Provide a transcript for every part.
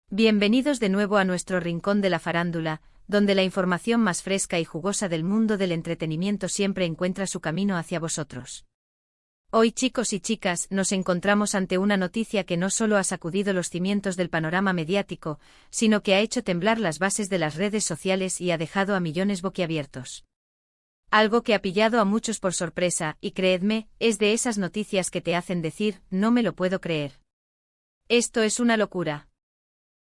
Bienvenidos de nuevo a nuestro rincón de la farándula, donde la información más fresca y jugosa del mundo del entretenimiento siempre encuentra su camino hacia vosotros. Hoy, chicos y chicas, nos encontramos ante una noticia que no solo ha sacudido los cimientos del panorama mediático, sino que ha hecho temblar las bases de las redes sociales y ha dejado a millones boquiabiertos. Algo que ha pillado a muchos por sorpresa, y creedme, es de esas noticias que te hacen decir, no me lo puedo creer. Esto es una locura.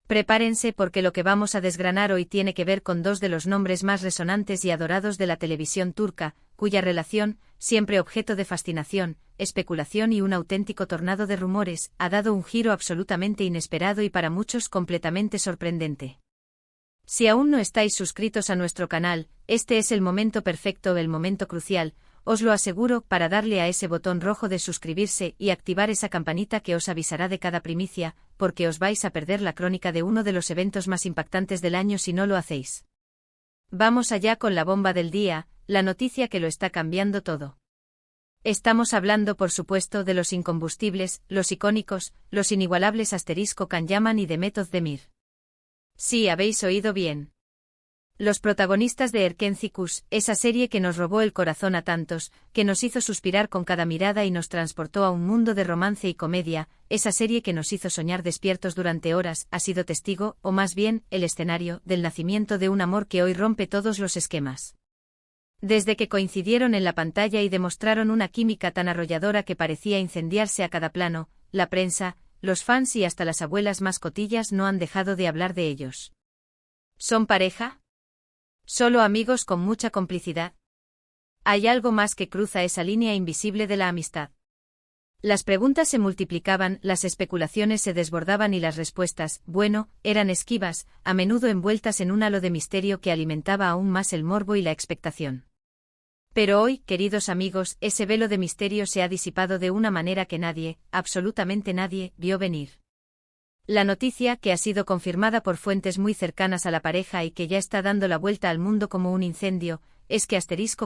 Prepárense porque lo que vamos a desgranar hoy tiene que ver con dos de los nombres más resonantes y adorados de la televisión turca, cuya relación, siempre objeto de fascinación, especulación y un auténtico tornado de rumores, ha dado un giro absolutamente inesperado y para muchos completamente sorprendente. Si aún no estáis suscritos a nuestro canal, este es el momento perfecto, el momento crucial, os lo aseguro, para darle a ese botón rojo de suscribirse y activar esa campanita que os avisará de cada primicia, porque os vais a perder la crónica de uno de los eventos más impactantes del año si no lo hacéis. Vamos allá con la bomba del día, la noticia que lo está cambiando todo. Estamos hablando, por supuesto, de los incombustibles, los icónicos, los inigualables Kan Yaman y Demet Özdemir. Sí, habéis oído bien. Los protagonistas de Erkenci-Kuş, esa serie que nos robó el corazón a tantos, que nos hizo suspirar con cada mirada y nos transportó a un mundo de romance y comedia, esa serie que nos hizo soñar despiertos durante horas, ha sido testigo, o más bien, el escenario, del nacimiento de un amor que hoy rompe todos los esquemas. Desde que coincidieron en la pantalla y demostraron una química tan arrolladora que parecía incendiarse a cada plano, la prensa, los fans y hasta las abuelas más cotillas no han dejado de hablar de ellos. ¿Son pareja? ¿Solo amigos con mucha complicidad? ¿Hay algo más que cruza esa línea invisible de la amistad? Las preguntas se multiplicaban, las especulaciones se desbordaban y las respuestas, bueno, eran esquivas, a menudo envueltas en un halo de misterio que alimentaba aún más el morbo y la expectación. Pero hoy, queridos amigos, ese velo de misterio se ha disipado de una manera que nadie, absolutamente nadie, vio venir. La noticia, que ha sido confirmada por fuentes muy cercanas a la pareja y que ya está dando la vuelta al mundo como un incendio, es que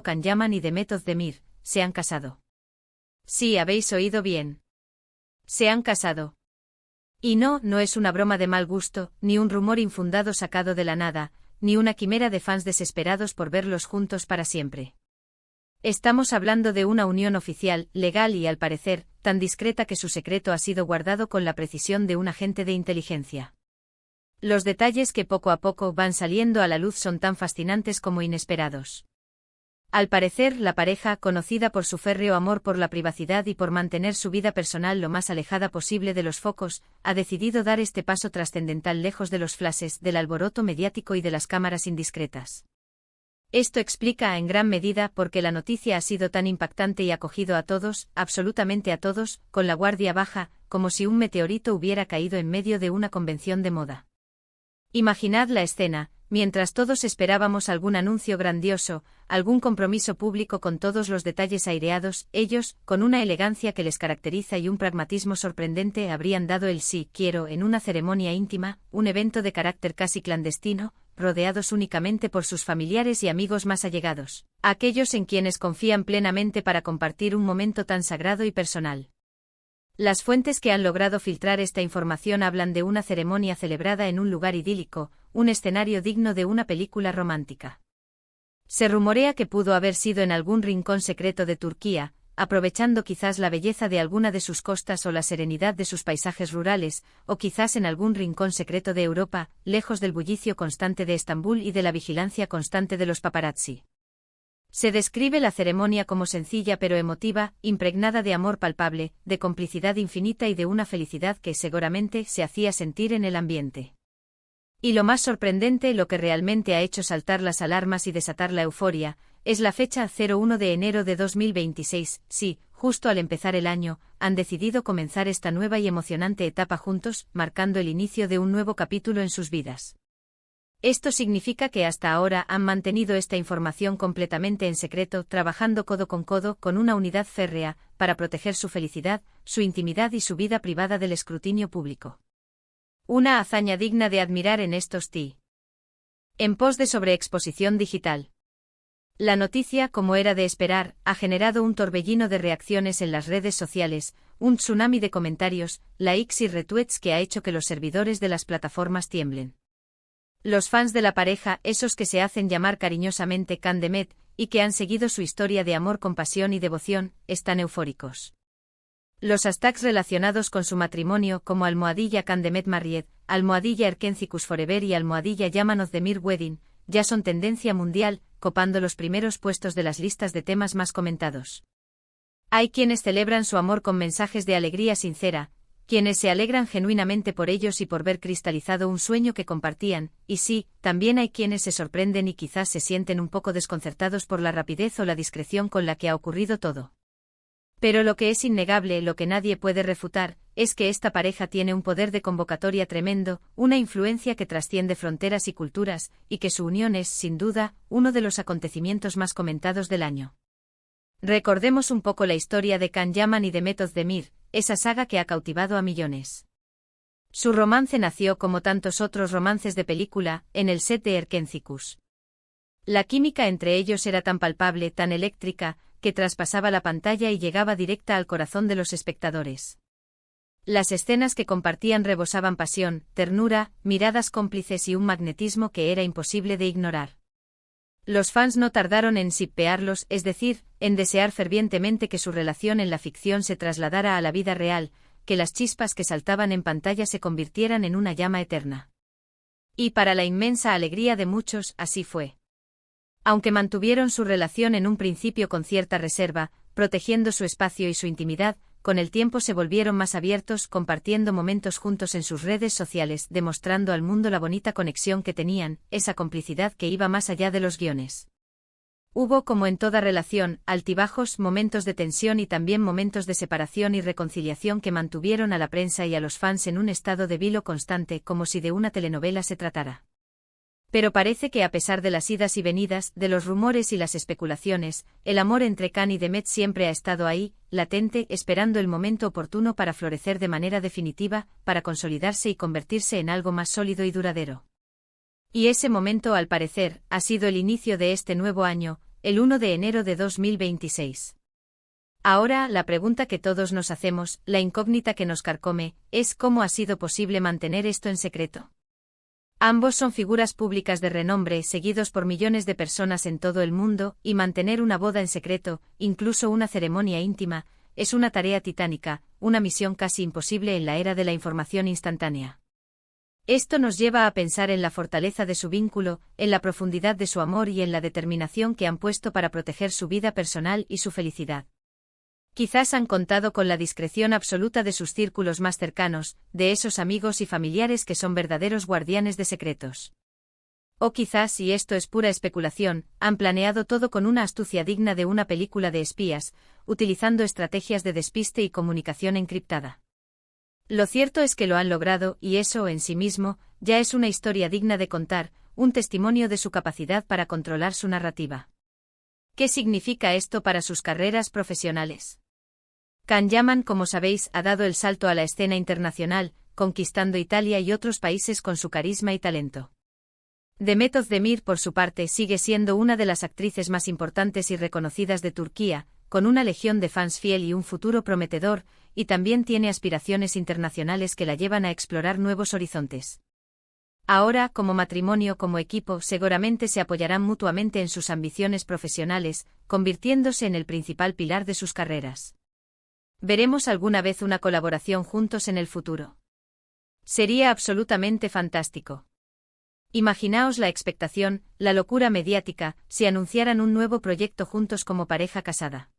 Kan Yaman y Demet Özdemir se han casado. Sí, habéis oído bien. Se han casado. Y no es una broma de mal gusto, ni un rumor infundado sacado de la nada, ni una quimera de fans desesperados por verlos juntos para siempre. Estamos hablando de una unión oficial, legal y, al parecer, tan discreta que su secreto ha sido guardado con la precisión de un agente de inteligencia. Los detalles que poco a poco van saliendo a la luz son tan fascinantes como inesperados. Al parecer, la pareja, conocida por su férreo amor por la privacidad y por mantener su vida personal lo más alejada posible de los focos, ha decidido dar este paso trascendental lejos de los flashes, del alboroto mediático y de las cámaras indiscretas. Esto explica en gran medida por qué la noticia ha sido tan impactante y ha cogido a todos, absolutamente a todos, con la guardia baja, como si un meteorito hubiera caído en medio de una convención de moda. Imaginad la escena, mientras todos esperábamos algún anuncio grandioso, algún compromiso público con todos los detalles aireados, ellos, con una elegancia que les caracteriza y un pragmatismo sorprendente, habrían dado el sí quiero en una ceremonia íntima, un evento de carácter casi clandestino, rodeados únicamente por sus familiares y amigos más allegados, aquellos en quienes confían plenamente para compartir un momento tan sagrado y personal. Las fuentes que han logrado filtrar esta información hablan de una ceremonia celebrada en un lugar idílico, un escenario digno de una película romántica. Se rumorea que pudo haber sido en algún rincón secreto de Turquía, aprovechando quizás la belleza de alguna de sus costas o la serenidad de sus paisajes rurales, o quizás en algún rincón secreto de Europa, lejos del bullicio constante de Estambul y de la vigilancia constante de los paparazzi. Se describe la ceremonia como sencilla pero emotiva, impregnada de amor palpable, de complicidad infinita y de una felicidad que seguramente se hacía sentir en el ambiente. Y lo más sorprendente, lo que realmente ha hecho saltar las alarmas y desatar la euforia, es la fecha 01 de enero de 2026, sí, justo al empezar el año, han decidido comenzar esta nueva y emocionante etapa juntos, marcando el inicio de un nuevo capítulo en sus vidas. Esto significa que hasta ahora han mantenido esta información completamente en secreto, trabajando codo con una unidad férrea, para proteger su felicidad, su intimidad y su vida privada del escrutinio público. Una hazaña digna de admirar en estos en pos de sobreexposición digital. La noticia, como era de esperar, ha generado un torbellino de reacciones en las redes sociales, un tsunami de comentarios, likes y retweets que ha hecho que los servidores de las plataformas tiemblen. Los fans de la pareja, esos que se hacen llamar cariñosamente Can Demet, y que han seguido su historia de amor con pasión y devoción, están eufóricos. Los hashtags relacionados con su matrimonio como _Can Demet Married, _Erkencicus Forever y _Yaman of the Mir Wedding, ya son tendencia mundial, copando los primeros puestos de las listas de temas más comentados. Hay quienes celebran su amor con mensajes de alegría sincera, quienes se alegran genuinamente por ellos y por ver cristalizado un sueño que compartían, y sí, también hay quienes se sorprenden y quizás se sienten un poco desconcertados por la rapidez o la discreción con la que ha ocurrido todo. Pero lo que es innegable, lo que nadie puede refutar, es que esta pareja tiene un poder de convocatoria tremendo, una influencia que trasciende fronteras y culturas, y que su unión es, sin duda, uno de los acontecimientos más comentados del año. Recordemos un poco la historia de Can Yaman y Demet Özdemir, esa saga que ha cautivado a millones. Su romance nació como tantos otros romances de película, en el set de Erkencicus. La química entre ellos era tan palpable, tan eléctrica, que traspasaba la pantalla y llegaba directa al corazón de los espectadores. Las escenas que compartían rebosaban pasión, ternura, miradas cómplices y un magnetismo que era imposible de ignorar. Los fans no tardaron en shippearlos, es decir, en desear fervientemente que su relación en la ficción se trasladara a la vida real, que las chispas que saltaban en pantalla se convirtieran en una llama eterna. Y para la inmensa alegría de muchos, así fue. Aunque mantuvieron su relación en un principio con cierta reserva, protegiendo su espacio y su intimidad, con el tiempo se volvieron más abiertos, compartiendo momentos juntos en sus redes sociales, demostrando al mundo la bonita conexión que tenían, esa complicidad que iba más allá de los guiones. Hubo, como en toda relación, altibajos, momentos de tensión y también momentos de separación y reconciliación que mantuvieron a la prensa y a los fans en un estado de vilo constante, como si de una telenovela se tratara. Pero parece que a pesar de las idas y venidas, de los rumores y las especulaciones, el amor entre Can y Demet siempre ha estado ahí, latente, esperando el momento oportuno para florecer de manera definitiva, para consolidarse y convertirse en algo más sólido y duradero. Y ese momento, al parecer, ha sido el inicio de este nuevo año, el 1 de enero de 2026. Ahora, la pregunta que todos nos hacemos, la incógnita que nos carcome, es ¿cómo ha sido posible mantener esto en secreto? Ambos son figuras públicas de renombre, seguidos por millones de personas en todo el mundo, y mantener una boda en secreto, incluso una ceremonia íntima, es una tarea titánica, una misión casi imposible en la era de la información instantánea. Esto nos lleva a pensar en la fortaleza de su vínculo, en la profundidad de su amor y en la determinación que han puesto para proteger su vida personal y su felicidad. Quizás han contado con la discreción absoluta de sus círculos más cercanos, de esos amigos y familiares que son verdaderos guardianes de secretos. O quizás, y esto es pura especulación, han planeado todo con una astucia digna de una película de espías, utilizando estrategias de despiste y comunicación encriptada. Lo cierto es que lo han logrado, y eso, en sí mismo, ya es una historia digna de contar, un testimonio de su capacidad para controlar su narrativa. ¿Qué significa esto para sus carreras profesionales? Can Yaman, como sabéis, ha dado el salto a la escena internacional, conquistando Italia y otros países con su carisma y talento. Demet Özdemir, por su parte, sigue siendo una de las actrices más importantes y reconocidas de Turquía, con una legión de fans fiel y un futuro prometedor, y también tiene aspiraciones internacionales que la llevan a explorar nuevos horizontes. Ahora, como matrimonio, como equipo, seguramente se apoyarán mutuamente en sus ambiciones profesionales, convirtiéndose en el principal pilar de sus carreras. ¿Veremos alguna vez una colaboración juntos en el futuro? Sería absolutamente fantástico. Imaginaos la expectación, la locura mediática, si anunciaran un nuevo proyecto juntos como pareja casada.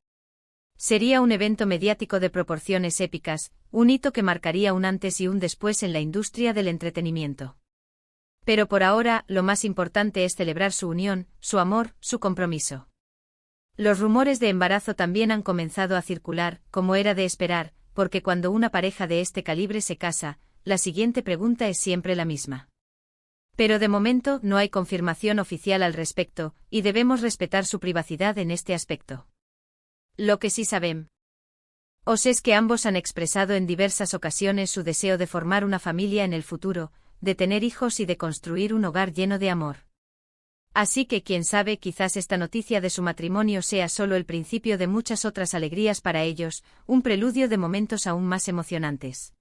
Sería un evento mediático de proporciones épicas, un hito que marcaría un antes y un después en la industria del entretenimiento. Pero por ahora, lo más importante es celebrar su unión, su amor, su compromiso. Los rumores de embarazo también han comenzado a circular, como era de esperar, porque cuando una pareja de este calibre se casa, la siguiente pregunta es siempre la misma. Pero de momento no hay confirmación oficial al respecto, y debemos respetar su privacidad en este aspecto. Lo que sí sabemos es que ambos han expresado en diversas ocasiones su deseo de formar una familia en el futuro, de tener hijos y de construir un hogar lleno de amor. Así que quién sabe, quizás esta noticia de su matrimonio sea solo el principio de muchas otras alegrías para ellos, un preludio de momentos aún más emocionantes.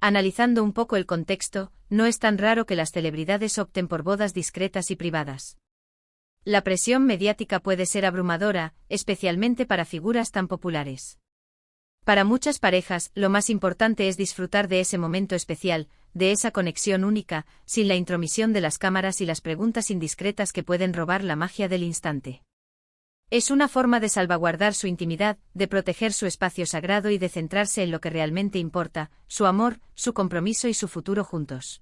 Analizando un poco el contexto, no es tan raro que las celebridades opten por bodas discretas y privadas. La presión mediática puede ser abrumadora, especialmente para figuras tan populares. Para muchas parejas, lo más importante es disfrutar de ese momento especial, de esa conexión única, sin la intromisión de las cámaras y las preguntas indiscretas que pueden robar la magia del instante. Es una forma de salvaguardar su intimidad, de proteger su espacio sagrado y de centrarse en lo que realmente importa, su amor, su compromiso y su futuro juntos.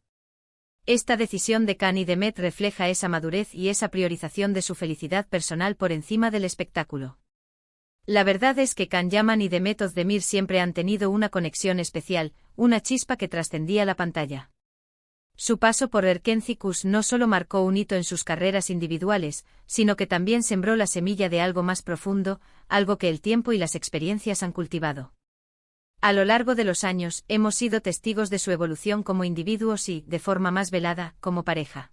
Esta decisión de Can y de Met refleja esa madurez y esa priorización de su felicidad personal por encima del espectáculo. La verdad es que Can Yaman y Demet Özdemir siempre han tenido una conexión especial, una chispa que trascendía la pantalla. Su paso por Erkenci no solo marcó un hito en sus carreras individuales, sino que también sembró la semilla de algo más profundo, algo que el tiempo y las experiencias han cultivado. A lo largo de los años, hemos sido testigos de su evolución como individuos y, de forma más velada, como pareja.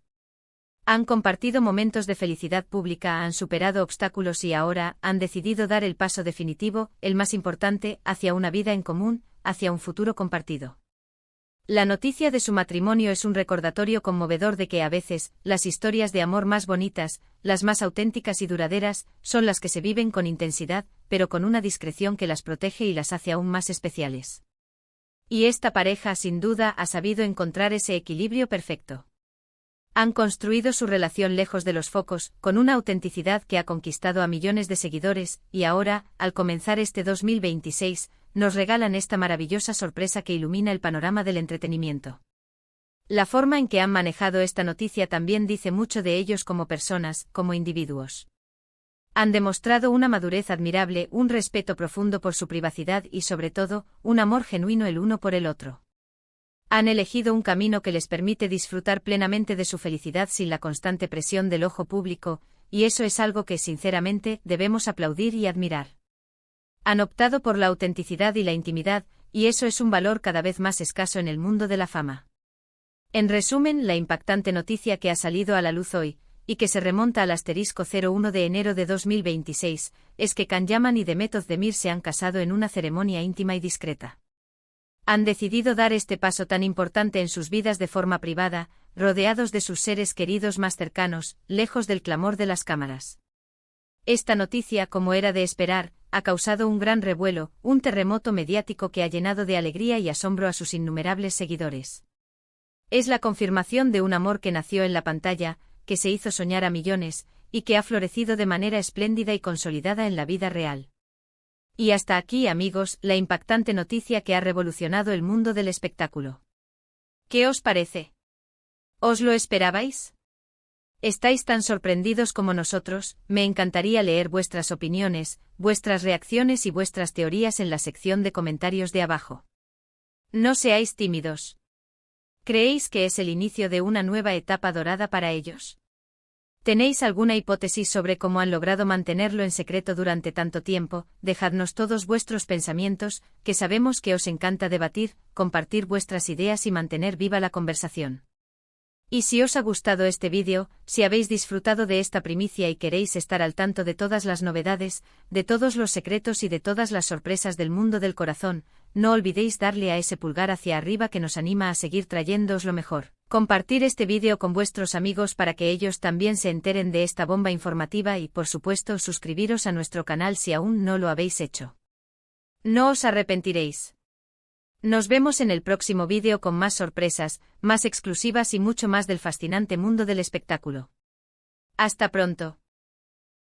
Han compartido momentos de felicidad pública, han superado obstáculos y ahora han decidido dar el paso definitivo, el más importante, hacia una vida en común, hacia un futuro compartido. La noticia de su matrimonio es un recordatorio conmovedor de que a veces, las historias de amor más bonitas, las más auténticas y duraderas, son las que se viven con intensidad, pero con una discreción que las protege y las hace aún más especiales. Y esta pareja sin duda ha sabido encontrar ese equilibrio perfecto. Han construido su relación lejos de los focos, con una autenticidad que ha conquistado a millones de seguidores, y ahora, al comenzar este 2026, nos regalan esta maravillosa sorpresa que ilumina el panorama del entretenimiento. La forma en que han manejado esta noticia también dice mucho de ellos como personas, como individuos. Han demostrado una madurez admirable, un respeto profundo por su privacidad y sobre todo, un amor genuino el uno por el otro. Han elegido un camino que les permite disfrutar plenamente de su felicidad sin la constante presión del ojo público, y eso es algo que, sinceramente, debemos aplaudir y admirar. Han optado por la autenticidad y la intimidad, y eso es un valor cada vez más escaso en el mundo de la fama. En resumen, la impactante noticia que ha salido a la luz hoy, y que se remonta al *01 de enero de 2026, es que Can Yaman y Demet Özdemir se han casado en una ceremonia íntima y discreta. Han decidido dar este paso tan importante en sus vidas de forma privada, rodeados de sus seres queridos más cercanos, lejos del clamor de las cámaras. Esta noticia, como era de esperar, ha causado un gran revuelo, un terremoto mediático que ha llenado de alegría y asombro a sus innumerables seguidores. Es la confirmación de un amor que nació en la pantalla, que se hizo soñar a millones, y que ha florecido de manera espléndida y consolidada en la vida real. Y hasta aquí, amigos, la impactante noticia que ha revolucionado el mundo del espectáculo. ¿Qué os parece? ¿Os lo esperabais? ¿Estáis tan sorprendidos como nosotros? Me encantaría leer vuestras opiniones, vuestras reacciones y vuestras teorías en la sección de comentarios de abajo. No seáis tímidos. ¿Creéis que es el inicio de una nueva etapa dorada para ellos? ¿Tenéis alguna hipótesis sobre cómo han logrado mantenerlo en secreto durante tanto tiempo? Dejadnos todos vuestros pensamientos, que sabemos que os encanta debatir, compartir vuestras ideas y mantener viva la conversación. Y si os ha gustado este vídeo, si habéis disfrutado de esta primicia y queréis estar al tanto de todas las novedades, de todos los secretos y de todas las sorpresas del mundo del corazón, no olvidéis darle a ese pulgar hacia arriba que nos anima a seguir trayéndoos lo mejor. Compartir este vídeo con vuestros amigos para que ellos también se enteren de esta bomba informativa y, por supuesto, suscribiros a nuestro canal si aún no lo habéis hecho. No os arrepentiréis. Nos vemos en el próximo vídeo con más sorpresas, más exclusivas y mucho más del fascinante mundo del espectáculo. Hasta pronto.